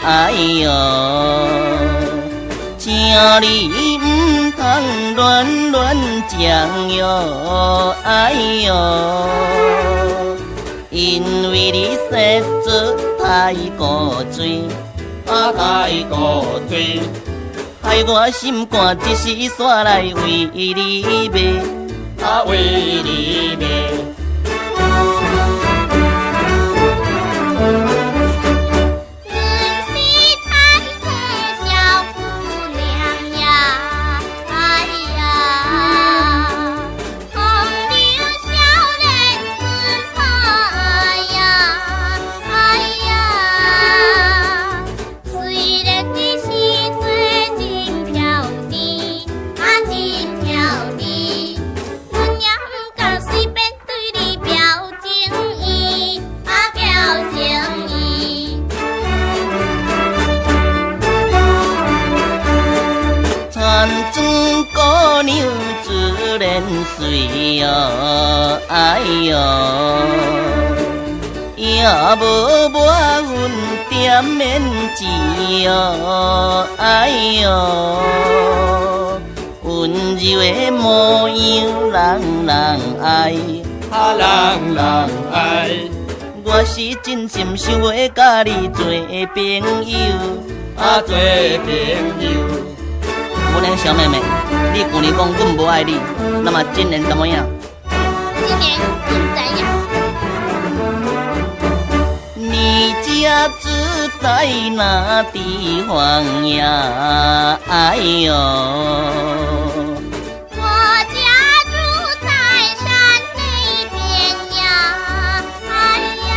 哎哟，请你唔通乱乱讲哟，哎哟，因为你实在太古锥，太古锥，害我心肝一时煞来为你卖，为你卖。姑娘自然水哟，哎哟，也无半分点面钱哟，哎哟，温柔的模样人人爱，人人爱。我是真心想要甲你做朋友，做朋友。我那个小妹妹，你旧年讲阮无爱你，那么今年怎么样？今年不怎样。你家住在哪地方呀？哎呦，我家住在山那边呀。哎呀，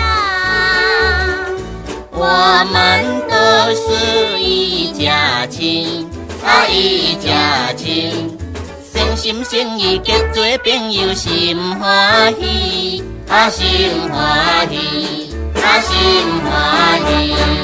我们都是一家亲。一家亲，诚心诚意结做朋友，心欢喜，心欢喜，心欢喜。